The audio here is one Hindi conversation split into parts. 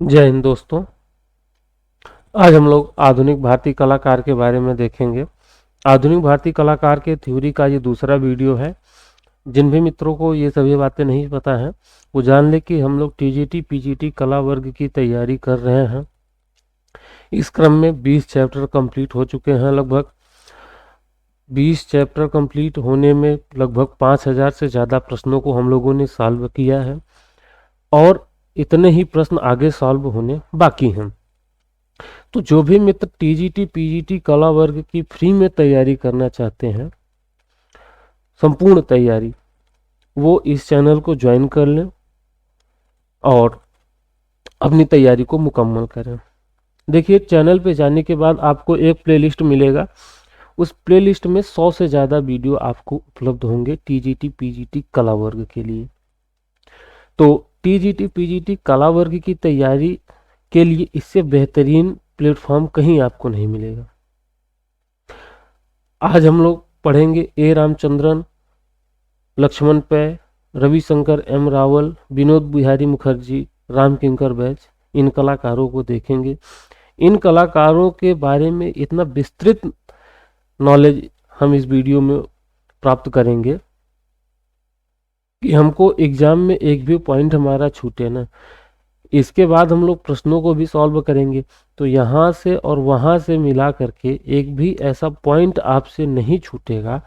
जय हिंद दोस्तों। आज हम लोग आधुनिक भारतीय कलाकार के बारे में देखेंगे। आधुनिक भारतीय कलाकार के थ्योरी का ये दूसरा वीडियो है। जिन भी मित्रों को ये सभी बातें नहीं पता है वो जान ले कि हम लोग टीजीटी पीजीटी कला वर्ग की तैयारी कर रहे हैं। इस क्रम में 20 चैप्टर कंप्लीट हो चुके हैं। लगभग 20 चैप्टर कंप्लीट होने में लगभग 5000 से ज़्यादा प्रश्नों को हम लोगों ने सॉल्व किया है और इतने ही प्रश्न आगे सॉल्व होने बाकी हैं। तो जो भी मित्र टीजीटी पीजीटी कला वर्ग की फ्री में तैयारी करना चाहते हैं, संपूर्ण तैयारी, वो इस चैनल को ज्वाइन कर लें और अपनी तैयारी को मुकम्मल करें। देखिए, चैनल पे जाने के बाद आपको एक प्लेलिस्ट मिलेगा। उस प्लेलिस्ट में 100 से ज़्यादा वीडियो आपको उपलब्ध होंगे टीजीटी पीजीटी कला वर्ग के लिए। तो टीजीटी पीजीटी कला वर्ग की तैयारी के लिए इससे बेहतरीन प्लेटफॉर्म कहीं आपको नहीं मिलेगा। आज हम लोग पढ़ेंगे ए रामचंद्रन, लक्ष्मण पै, रविशंकर एम रावल, विनोद बिहारी मुखर्जी, राम किंकर बैच। इन कलाकारों को देखेंगे। इन कलाकारों के बारे में इतना विस्तृत नॉलेज हम इस वीडियो में प्राप्त करेंगे कि हमको एग्जाम में एक भी पॉइंट हमारा छूटे ना। इसके बाद हम लोग प्रश्नों को भी सॉल्व करेंगे, तो यहाँ से और वहाँ से मिला करके एक भी ऐसा पॉइंट आपसे नहीं छूटेगा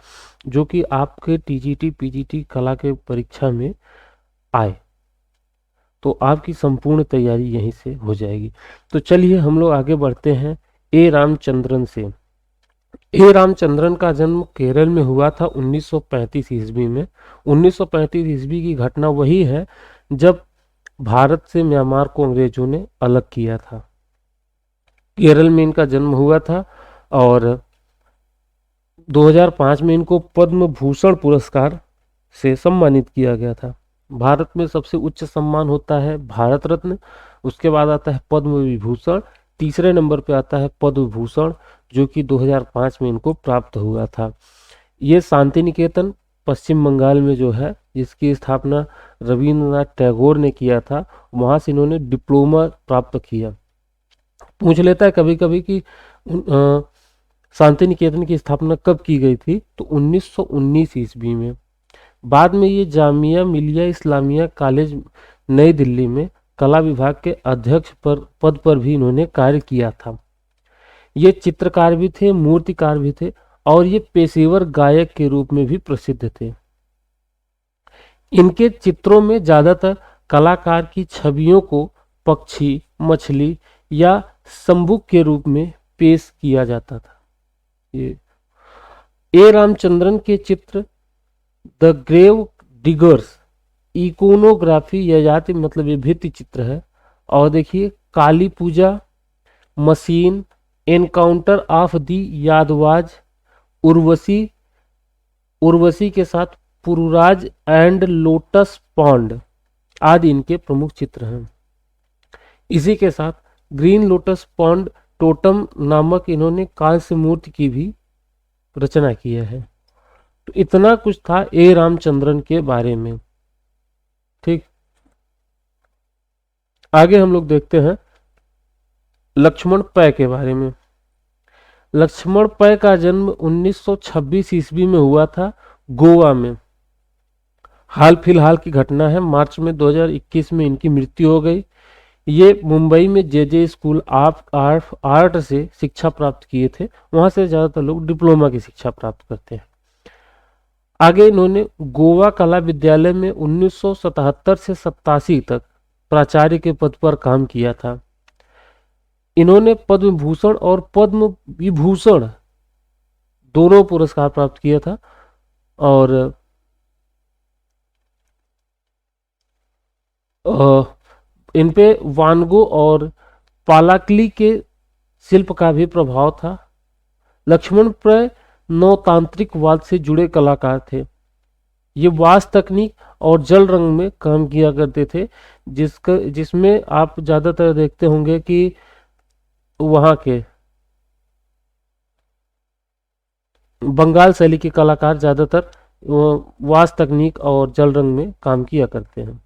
जो कि आपके टीजीटी पीजीटी कला के परीक्षा में आए। तो आपकी संपूर्ण तैयारी यहीं से हो जाएगी। तो चलिए हम लोग आगे बढ़ते हैं ए रामचंद्रन से। ए रामचंद्रन का जन्म केरल में हुआ था 1935 ईस्वी में। 1935 ईस्वी की घटना वही है जब भारत से म्यांमार को अंग्रेजों ने अलग किया था। केरल में इनका जन्म हुआ था और 2005 में इनको पद्म भूषण पुरस्कार से सम्मानित किया गया था। भारत में सबसे उच्च सम्मान होता है भारत रत्न, उसके बाद आता है पद्म विभूषण, तीसरे नंबर पे आता है पद्म भूषण, जो कि 2005 में इनको प्राप्त हुआ था। ये शांति निकेतन पश्चिम बंगाल में जो है, जिसकी स्थापना रविंद्रनाथ टैगोर ने किया था, वहाँ से इन्होंने डिप्लोमा प्राप्त किया। पूछ लेता है कभी कभी कि शांति निकेतन की स्थापना कब की गई थी, तो 1919 ईस्वी में। बाद में ये जामिया मिलिया इस्लामिया कॉलेज नई दिल्ली में कला विभाग के अध्यक्ष पद पर भी इन्होंने कार्य किया था। ये चित्रकार भी थे, मूर्तिकार भी थे और ये पेशेवर गायक के रूप में भी प्रसिद्ध थे। इनके चित्रों में ज्यादातर कलाकार की छवियों को पक्षी, मछली या संबुक के रूप में पेश किया जाता था। ये ए रामचंद्रन के चित्र द ग्रेव डिगर्स, इकोनोग्राफी या जाति मतलब ये भित्ति चित्र है। और देखिए, Kali Puja, machine, encounter of the Yadavas, Urvashi, Urvashi के साथ पुरुराज एंड लोटस पॉन्ड आदि इनके प्रमुख चित्र हैं। इसी के साथ ग्रीन लोटस पॉन्ड टोटम नामक इन्होंने कांस्य मूर्ति की भी रचना किया है। तो इतना कुछ था ए रामचंद्रन के बारे में। ठीक, आगे हम लोग देखते हैं लक्ष्मण पै के बारे में। लक्ष्मण पै का जन्म 1926 ईस्वी में हुआ था गोवा में। हाल फिलहाल की घटना है, मार्च में 2021 में इनकी मृत्यु हो गई। ये मुंबई में जे स्कूल ऑफ आर्ट से शिक्षा प्राप्त किए थे। वहां से ज़्यादातर लोग डिप्लोमा की शिक्षा प्राप्त करते हैं। आगे इन्होंने गोवा कला विद्यालय में 1977 से 87 तक प्राचार्य के पद पर काम किया था। इन्होंने पद्म भूषण और पद्म विभूषण दोनों पुरस्कार प्राप्त किया था। और इन पे वानगो और पालाकली के शिल्प का भी प्रभाव था। लक्ष्मण पै नवतांत्रिकवाद से जुड़े कलाकार थे। ये वास्तु तकनीक और जल रंग में काम किया करते थे, जिसमें आप ज़्यादातर देखते होंगे कि वहाँ के बंगाल शैली के कलाकार ज़्यादातर वास्तु तकनीक और जल रंग में काम किया करते हैं।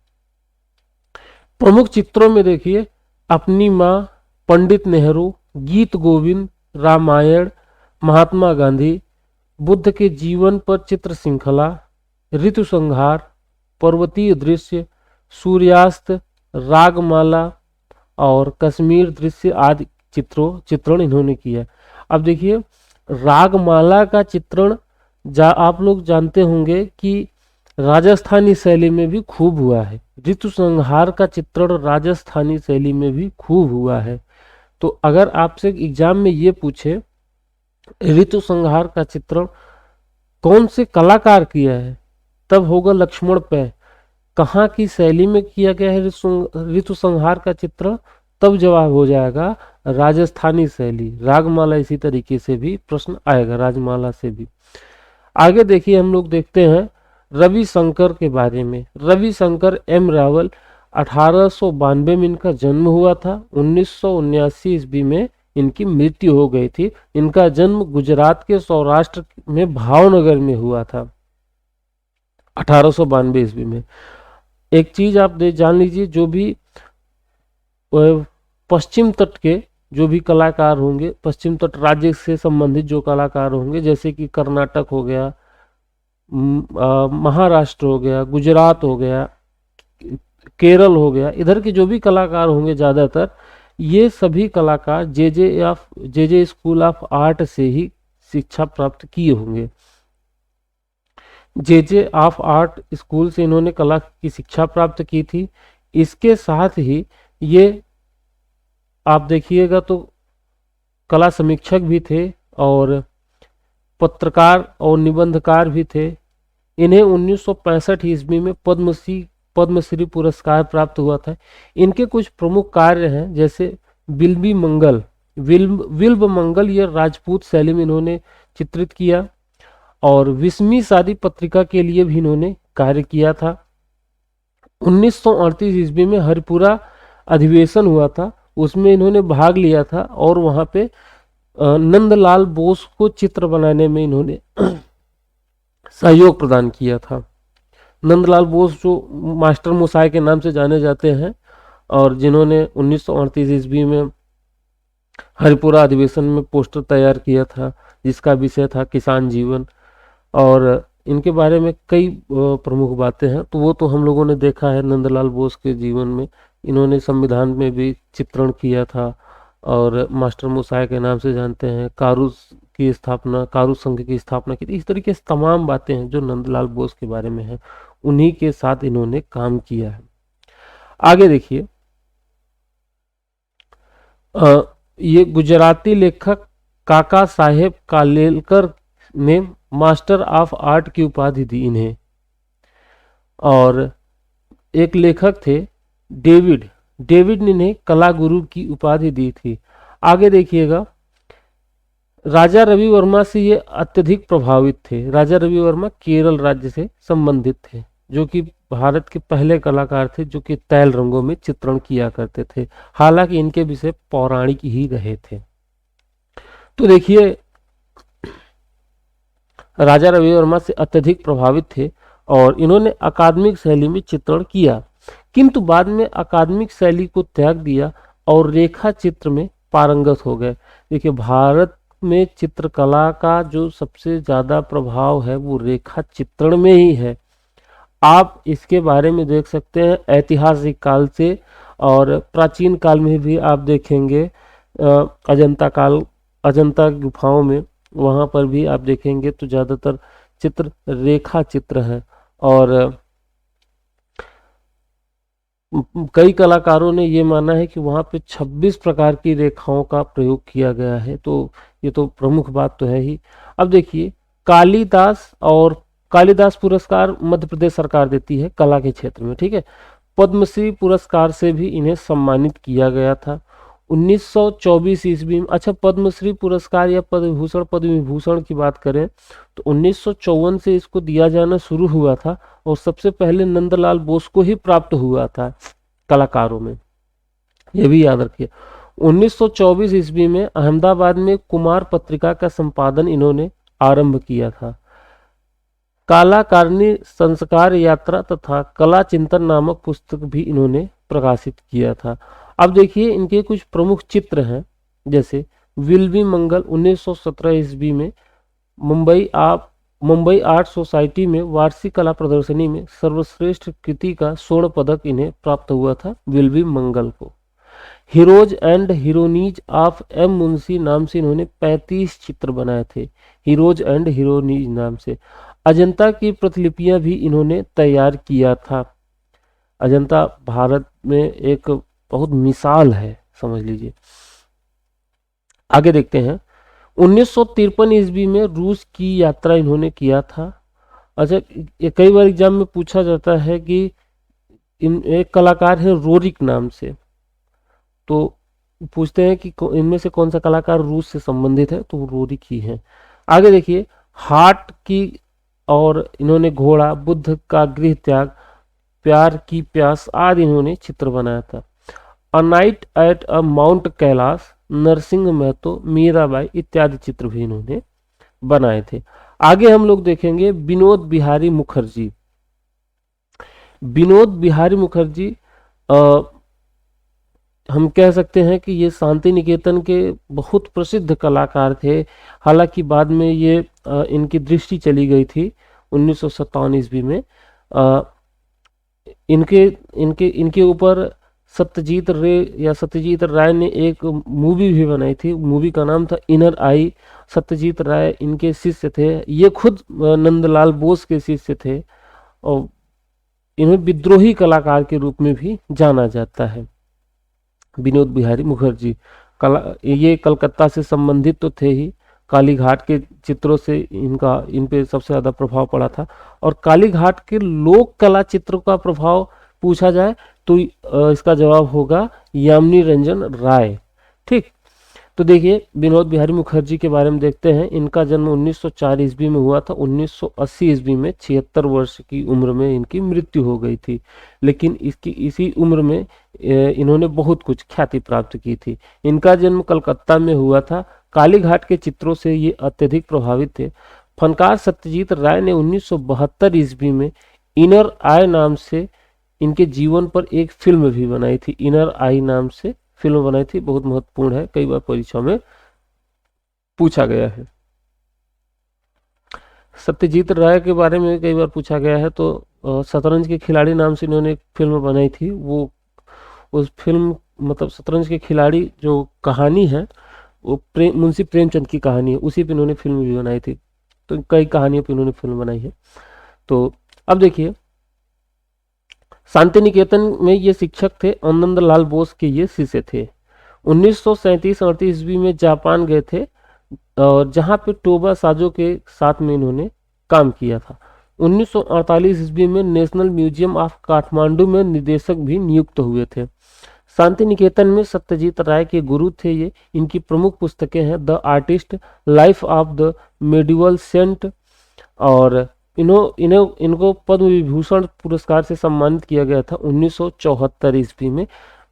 प्रमुख चित्रों में देखिए अपनी माँ, पंडित नेहरू, गीत गोविंद, रामायण, महात्मा गांधी, बुद्ध के जीवन पर चित्र श्रृंखला, ऋतु संहार, पर्वतीय दृश्य, सूर्यास्त, रागमाला और कश्मीर दृश्य आदि चित्रण इन्होंने किया। अब देखिए, रागमाला का चित्रण आप लोग जानते होंगे कि राजस्थानी शैली में भी खूब हुआ है। ऋतु संहार का चित्रण राजस्थानी शैली में भी खूब हुआ है। तो अगर आपसे एग्जाम में ये पूछे ऋतु संहार का चित्रण कौन से कलाकार किया है, तब होगा लक्ष्मण पै। कहाँ की शैली में किया गया है ऋतु संहार का चित्रण, तब जवाब हो जाएगा राजस्थानी शैली। रागमाला इसी तरीके से भी प्रश्न आएगा, राजमाला से भी। आगे देखिए, हम लोग देखते हैं रविशंकर के बारे में। रविशंकर एम रावल, 1892 में इनका जन्म हुआ था। 1979 ईस्वी में इनकी मृत्यु हो गई थी। इनका जन्म गुजरात के सौराष्ट्र में भावनगर में हुआ था 1892 ईस्वी में। एक चीज आप जान लीजिए, जो भी पश्चिम तट के जो भी कलाकार होंगे, पश्चिम तट राज्य से संबंधित जो कलाकार होंगे, जैसे कि कर्नाटक हो गया, महाराष्ट्र हो गया, गुजरात हो गया, केरल हो गया, इधर के जो भी कलाकार होंगे ज़्यादातर, ये सभी कलाकार जे स्कूल ऑफ आर्ट से ही शिक्षा प्राप्त किए होंगे। जे ऑफ आर्ट स्कूल से इन्होंने कला की शिक्षा प्राप्त की थी। इसके साथ ही ये आप देखिएगा तो कला समीक्षक भी थे और पत्रकार और निबंधकार भी थे। इन्हें 1965 ईस्वी में पद्मश्री पुरस्कार प्राप्त हुआ था। इनके कुछ प्रमुख कार्य हैं, जैसे विल्ब मंगल ये राजपूत शैली में इन्होंने चित्रित किया, और 20वीं शादी पत्रिका के लिए भी इन्होंने कार्य किया था। 1938 ईस्वी में हरिपुरा अधिवेशन हुआ था, उसमें इन्होंने भाग लिया था और वहां पे नंदलाल बोस को चित्र बनाने में इन्होंने सहयोग प्रदान किया था। नंदलाल बोस जो मास्टर मोसाई के नाम से जाने जाते हैं, और जिन्होंने 1938 ईस्वी में हरिपुरा अधिवेशन में पोस्टर तैयार किया था, जिसका विषय था किसान जीवन। और इनके बारे में कई प्रमुख बातें हैं, तो वो तो हम लोगों ने देखा है नंदलाल बोस के जीवन में। इन्होंने संविधान में भी चित्रण किया था, और मास्टर मोसाई के नाम से जानते हैं। कारू संघ की स्थापना की थी। इस तरीके से तमाम बातें हैं जो नंदलाल बोस के बारे में है, उन्हीं के साथ इन्होंने काम किया है। आगे देखिए, ये गुजराती लेखक काका साहेब कालेलकर ने मास्टर ऑफ आर्ट की उपाधि दी इन्हें। और एक लेखक थे डेविड ने इन्हें कला गुरु की उपाधि दी थी। आगे देखिएगा, राजा रवि वर्मा से ये अत्यधिक प्रभावित थे। राजा रवि वर्मा केरल राज्य से संबंधित थे, जो कि भारत के पहले कलाकार थे जो कि तैल रंगों में चित्रण किया करते थे। हालांकि इनके विषय पौराणिक ही रहे थे। तो देखिए, राजा रवि वर्मा से अत्यधिक प्रभावित थे और इन्होंने अकादमिक शैली में चित्रण किया, किंतु बाद में अकादमिक शैली को त्याग दिया और रेखा चित्र में पारंगत हो गए। देखिए, भारत में चित्रकला का जो सबसे ज़्यादा प्रभाव है वो रेखा चित्रण में ही है। आप इसके बारे में देख सकते हैं ऐतिहासिक काल से, और प्राचीन काल में भी आप देखेंगे अजंता गुफाओं में, वहाँ पर भी आप देखेंगे तो ज़्यादातर चित्र रेखा चित्र है। और कई कलाकारों ने ये माना है कि वहाँ पे 26 प्रकार की रेखाओं का प्रयोग किया गया है। तो ये तो प्रमुख बात तो है ही। अब देखिए, कालिदास पुरस्कार मध्य प्रदेश सरकार देती है कला के क्षेत्र में, ठीक है। पद्मश्री पुरस्कार से भी इन्हें सम्मानित किया गया था 1924 ईस्वी में। अच्छा, पद्मश्री पुरस्कार या पद्म विभूषण की बात करें तो 1954 से इसको दिया जाना शुरू हुआ था, और सबसे पहले नंदलाल बोस को ही प्राप्त हुआ था कलाकारों में, यह भी याद रखिए। 1924 ईस्वी में अहमदाबाद में कुमार पत्रिका का संपादन इन्होंने आरंभ किया था। कलाकारिणी संस्कार यात्रा तथा कला चिंतन नामक पुस्तक भी इन्होंने प्रकाशित किया था। अब देखिए इनके कुछ प्रमुख चित्र हैं, जैसे विल बी मंगल 1917 ईस्वी में मुंबई आर्ट सोसाइटी में वार्षिक कला प्रदर्शनी में सर्वश्रेष्ठ कृति का स्वर्ण पदक इन्हें प्राप्त हुआ था विल बी मंगल को। Heroes and heroines of M Munshi नाम से इन्होंने 35 चित्र बनाए थे, हीरोज एंड हीरोनीज नाम से। अजंता की प्रतिलिपियां भी इन्होंने तैयार किया था। अजंता भारत में एक बहुत मिसाल है, समझ लीजिए। आगे देखते हैं, 1953 ईस्वी में रूस की यात्रा इन्होंने किया था। अच्छा, ये कई बार एग्जाम में पूछा जाता है कि एक कलाकार है रोरिक नाम से, तो पूछते हैं कि इनमें से कौन सा कलाकार रूस से संबंधित है, तो वो रोरिक ही है। आगे देखिए, हार्ट की और इन्होंने घोड़ा, बुद्ध का गृह त्याग, प्यार की प्यास आदि इन्होंने चित्र बनाया था। A night at a mount Kailash, Narsingh Mahto, Mirabai इत्यादि चित्र भी इन्होंने बनाए थे। आगे हम लोग देखेंगे विनोद बिहारी मुखर्जी। विनोद बिहारी मुखर्जी हम कह सकते हैं कि ये शांति निकेतन के बहुत प्रसिद्ध कलाकार थे। हालांकि बाद में ये इनकी दृष्टि चली गई थी 1957 ईस्वी में। इनके इनके इनके ऊपर सत्यजीत राय ने एक मूवी भी बनाई थी। मूवी का नाम था इनर आई। सत्यजीत राय इनके शिष्य थे। ये खुद नंदलाल बोस के शिष्य थे और इन्हें विद्रोही कलाकार के रूप में भी जाना जाता है। विनोद बिहारी मुखर्जी ये कलकत्ता से संबंधित तो थे ही। काली घाट के चित्रों से इन पे सबसे ज्यादा प्रभाव पड़ा था। और काली घाट के लोक कला चित्रों का प्रभाव पूछा जाए तो इसका जवाब होगा यामिनी रंजन राय। ठीक, तो देखिए विनोद बिहारी मुखर्जी के बारे में देखते हैं। इनका जन्म 1904 ईस्वी में हुआ था। 1980 ईस्वी में 76 वर्ष की उम्र में इनकी मृत्यु हो गई थी। लेकिन इसी उम्र में इन्होंने बहुत कुछ ख्याति प्राप्त की थी। इनका जन्म कलकत्ता में हुआ था। काली घाट के चित्रों से ये अत्यधिक प्रभावित थे। फनकार सत्यजीत राय ने 1972 ईस्वी में इनर आई नाम से इनके जीवन पर एक फिल्म भी बनाई थी। इनर आई नाम से फिल्म बनाई थी, बहुत महत्वपूर्ण है, कई बार परीक्षा में पूछा गया है। सत्यजीत राय के बारे में कई बार पूछा गया है। तो शतरंज के खिलाड़ी नाम से इन्होंने एक फिल्म बनाई थी। वो उस फिल्म मतलब शतरंज के खिलाड़ी जो कहानी है वो मुंशी प्रेमचंद की कहानी है, उसी पे इन्होंने फिल्म भी बनाई थी। तो कई कहानियों पे इन्होंने फिल्म बनाई है। तो अब देखिए, शांति निकेतन में ये शिक्षक थे। नंदलाल बोस के ये शिष्य थे। 1937-38 ईस्वी में जापान गए थे और जहाँ पे टोबा साजो के साथ में इन्होंने काम किया था। 1948 ईस्वी में नेशनल म्यूजियम ऑफ काठमांडू में निदेशक भी नियुक्त हुए थे। शांति निकेतन में सत्यजीत राय के गुरु थे ये। इनकी प्रमुख पुस्तकें हैं the artist, life of the medieval saint, और इनको पद्म विभूषण पुरस्कार से सम्मानित किया गया था 1974 ईस्वी में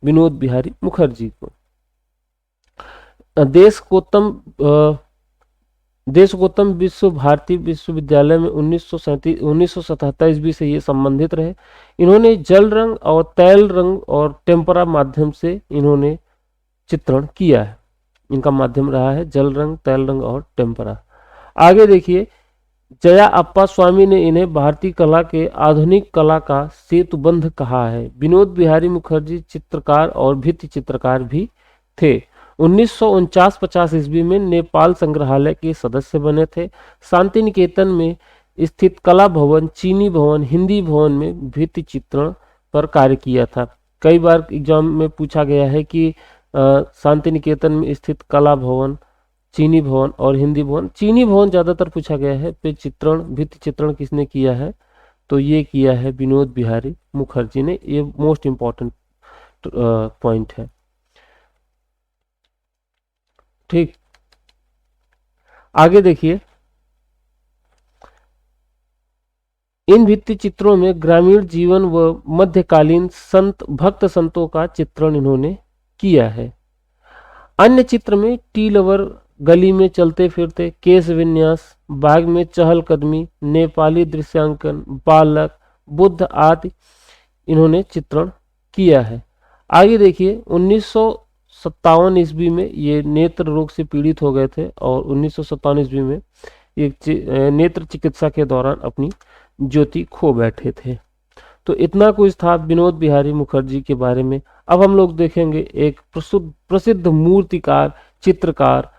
विनोद बिहारी मुखर्जी को। देश गौतम विश्व भारती विश्वविद्यालय में 1977 ईस्वी से ये संबंधित रहे। इन्होंने जल रंग और तैल रंग और टेम्परा माध्यम से इन्होंने चित्रण किया है। इनका माध्यम रहा है जल रंग, तैल रंग और टेम्परा। आगे देखिए, जया अप्पा स्वामी ने इन्हें भारतीय कला के आधुनिक कला का सेतुबंध कहा है। विनोद बिहारी मुखर्जी चित्रकार और भित्ति चित्रकार भी थे। 1949-50 ईस्वी में नेपाल संग्रहालय के सदस्य बने थे। शांति निकेतन में स्थित कला भवन, चीनी भवन, हिंदी भवन में भित्ति चित्रण पर कार्य किया था। कई बार एग्जाम में पूछा गया है कि शांति निकेतन में स्थित कला भवन, चीनी भवन और हिंदी भवन। चीनी भवन ज्यादातर पूछा गया है। पे चित्रण, भित्ति चित्रण किसने किया है, तो ये किया है विनोद बिहारी मुखर्जी ने। ये मोस्ट इंपॉर्टेंट पॉइंट है। ठीक, आगे देखिए, इन भित्ति चित्रों में ग्रामीण जीवन व मध्यकालीन भक्त संतों का चित्रण इन्होंने किया है। अन्य चित्र में टी लवर, गली में चलते फिरते, केश विन्यास, बाग में चहलकदमी, नेपाली दृश्यांकन, बालक, बुद्ध आदि इन्होंने चित्रण किया है। आगे देखिए 1957 ईस्वी में ये नेत्र रोग से पीड़ित हो गए थे और 1957 ईस्वी में नेत्र चिकित्सा के दौरान अपनी ज्योति खो बैठे थे। तो इतना कुछ था विनोद बिहारी मुखर्जी के बारे में। अब हम लोग देखेंगे एक प्रसिद्ध मूर्तिकार चित्रकार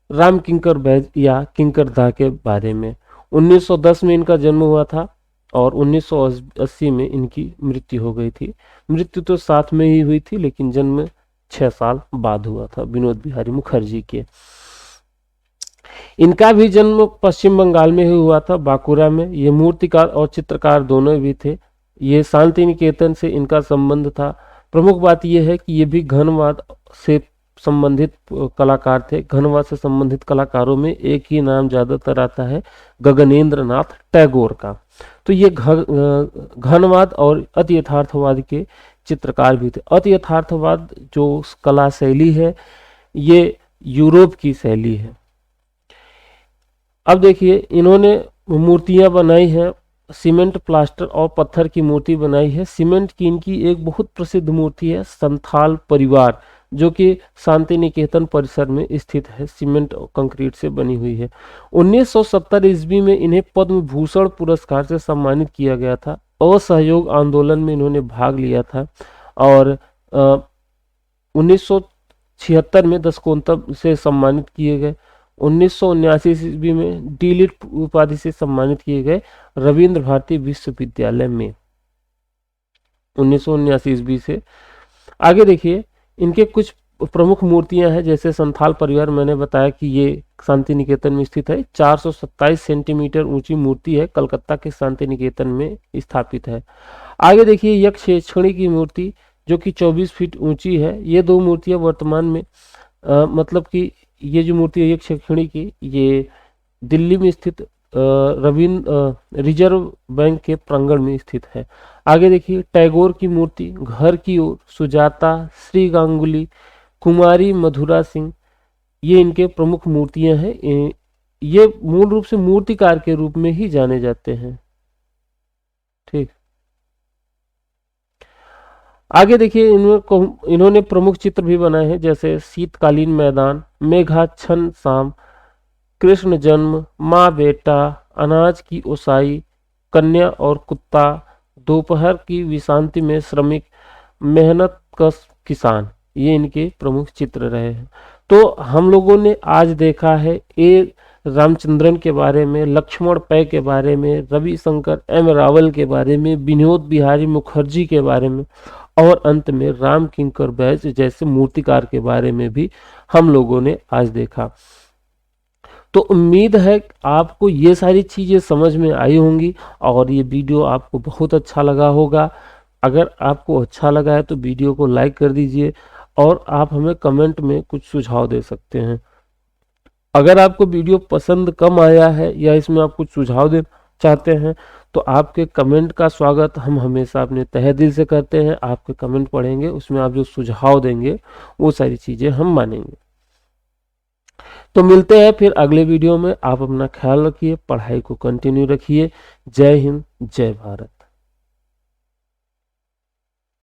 राम किंकर बैज या किंकर दा के बारे में। 1910 में इनका जन्म हुआ था और 1980 में इनकी मृत्यु हो गई थी। मृत्यु तो साथ में ही हुई थी लेकिन जन्म 6 साल बाद हुआ था विनोद बिहारी मुखर्जी के। इनका भी जन्म पश्चिम बंगाल में ही हुआ था, बांकुरा में। ये मूर्तिकार और चित्रकार दोनों भी थे। ये शांति निकेतन से इनका संबंध था। प्रमुख बात यह है कि ये भी घनवाद से संबंधित कलाकार थे। घनवाद से संबंधित कलाकारों में एक ही नाम ज्यादातर आता है, गगनेंद्र नाथ टैगोर का। तो ये घनवाद और अति यथार्थवाद के चित्रकार भी थे। अति यथार्थवाद जो कला शैली है ये यूरोप की शैली है। अब देखिए इन्होंने मूर्तियां बनाई हैं, सीमेंट प्लास्टर और पत्थर की मूर्ति बनाई है। सीमेंट की इनकी एक बहुत प्रसिद्ध मूर्ति है संथाल परिवार, जो कि शांति निकेतन परिसर में स्थित है, सीमेंट और कंक्रीट से बनी हुई है। 1970 ईस्वी में इन्हें पद्म भूषण पुरस्कार से सम्मानित किया गया था। असहयोग आंदोलन में इन्होंने भाग लिया था और 1976 में दशकोत्तम से सम्मानित किए गए। 1979 ईस्वी में डी.लिट उपाधि से सम्मानित किए गए रविंद्र भारती विश्वविद्यालय में 1979 ईस्वी से। आगे देखिए इनके कुछ प्रमुख मूर्तियां हैं, जैसे संथाल परिवार मैंने बताया कि ये शांति निकेतन में स्थित है। 427 सेंटीमीटर ऊंची मूर्ति है, कलकत्ता के शांति निकेतन में स्थापित है। आगे देखिए यक्षेक्षणी की मूर्ति जो कि 24 फीट ऊंची है। ये दो मूर्तियां वर्तमान में मतलब कि ये जो मूर्ति है यक्षेक्षणी की, ये दिल्ली में स्थित रिजर्व बैंक के प्रांगण में स्थित है। आगे देखिए टैगोर की मूर्ति घर की ओर, सुजाता, श्री गांगुली, कुमारी मधुरा सिंह, ये इनके प्रमुख मूर्तियां हैं। ये मूल रूप से मूर्तिकार के रूप में ही जाने जाते हैं। ठीक, आगे देखिए इन्होंने प्रमुख चित्र भी बनाए हैं, जैसे शीतकालीन मैदान, मेघाच्छन्न शाम, कृष्ण जन्म, माँ बेटा, अनाज की ओसाई, कन्या और कुत्ता, दोपहर की विश्रांति में श्रमिक, मेहनत कश किसान, ये इनके प्रमुख चित्र रहे हैं। तो हम लोगों ने आज देखा है ए रामचंद्रन के बारे में, लक्ष्मण पै के बारे में, रविशंकर एम रावल के बारे में, विनोद बिहारी मुखर्जी के बारे में और अंत में राम किंकर बैज जैसे मूर्तिकार के बारे में भी हम लोगों ने आज देखा। तो उम्मीद है आपको ये सारी चीज़ें समझ में आई होंगी और ये वीडियो आपको बहुत अच्छा लगा होगा। अगर आपको अच्छा लगा है तो वीडियो को लाइक कर दीजिए और आप हमें कमेंट में कुछ सुझाव दे सकते हैं। अगर आपको वीडियो पसंद कम आया है या इसमें आप कुछ सुझाव दे चाहते हैं तो आपके कमेंट का स्वागत हम हमेशा अपने तहे दिल से करते हैं। आपके कमेंट पढ़ेंगे, उसमें आप जो सुझाव देंगे वो सारी चीज़ें हम मानेंगे। तो मिलते हैं फिर अगले वीडियो में। आप अपना ख्याल रखिए, पढ़ाई को कंटिन्यू रखिए। जय हिंद, जय भारत।